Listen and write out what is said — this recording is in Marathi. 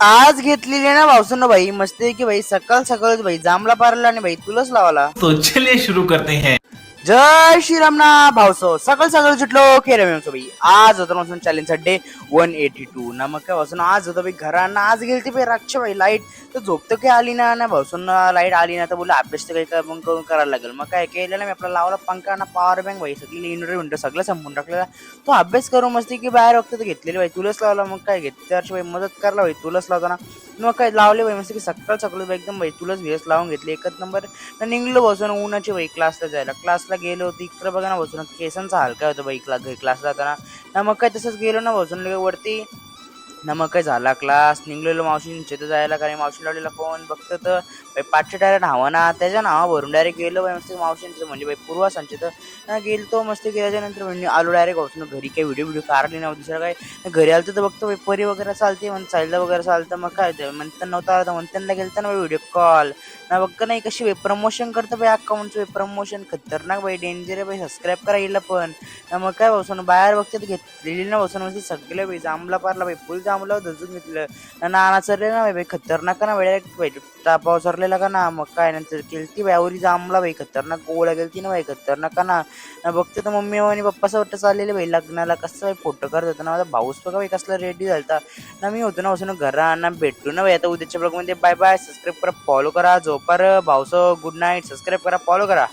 आज घेतलेली ना भाऊसन भाई मस्त की भाई सकाळ सकाळच भाई जांभळा पारला आणि भाई तुलाच लावाला। तो चलिए शुरू करते हैं। जय श्रीराम ना भाऊसो सकाळ सकाळ सुटलो खेळ भाई आज होता ना चॅलेंजचा डे 182 ना मग काय भाऊसन आज होतं भाई घरांना आज गेलती भाई रातच्या भाई लाईट तर झोपतं काही आली ना भाऊसन लाईट आली ना तर बोलला अभ्यास तर काही मग करून करायला लागेल मग काय केलं ना मी आपला लावला पंखा ना पॉवर बँक भाई सगळी इन्व्हर्टर विंटर सगळं संपून टाकलेला तो अभ्यास करू मस्ती की बाहेर वक्त घेतलेली भाई तुलाच लावला मग काय घेत त्याची भाई मदत करला भाई तुलाच लावताना मग काय लावले भाई मस्त की सकाळ सकाळ एकदम भाई तुलाच भेस लावून घेतली एकच नंबर निघलो बसून उन्हाची भाई क्लासला जायला क्लासला गेलो होती इकडे बघा ना बसून केसांचा हलका होता बाई क्लासला जाताना ना मग काय तसंच गेलो ना बसून वरती ना मग काय झाला क्लास निघलेलो मावशींचे तर जायला कारण मावशी लावलेला फोन बघतो तर पाचशे डायरेक्ट हवा ना त्याच्या नावावरून डायरेक्ट गेलो मस्त मावशींचं म्हणजे बाई पूर्वा संचित ना गेलो मस्त गेल्याच्यानंतर म्हणजे आलो डायरेक्ट बसून घरी काही व्हिडिओ काढले नव्हते दुसरं काय घरी आलं तर बघतो बाई परी वगैरे चालते मग साईडला वगैरे चालतं मग काय म्हणतं नव्हतं आलं तर म्हणताना गेलं ना व्हिडिओ कॉल ना बघ नाही कशी बाई प्रमोशन करतं बाई अकाउंटचं प्रमोशन खतरनाक बाई डेंजर आहे बाई सबस्क्राईब करायला पण ना मग काय बसून बाहेर बघते तर घेतलेली ना बसून म्हणजे सगळे बाई जांभला पारला बाई फुल जांभला धजून घेतलं ना नाना चरले ना बाई खतरनाक ना बाई बाई टापाव सरलेला का ना मग काय नंतर केलती बाई आवरी जांभला बाई खतरनाक गोळ्या गेलती ना बाई खतरनाक का ना बघते तर मम्मी आणि पप्पाचं वाटतं चाललेले बाई लग्नाला कसं बाई फोटो करत होता ना माझा भाऊस बघा बाई कसला रेडी झालता ना मी होतो ना बसून घरांना भेटू ना बाई आता उद्याच्या ब्लॉगमध्ये बाय बाय सबस्क्राईब करा फॉलो करा झोपार भाऊसो गुड नाईट सबस्क्राईब करा फॉलो करा।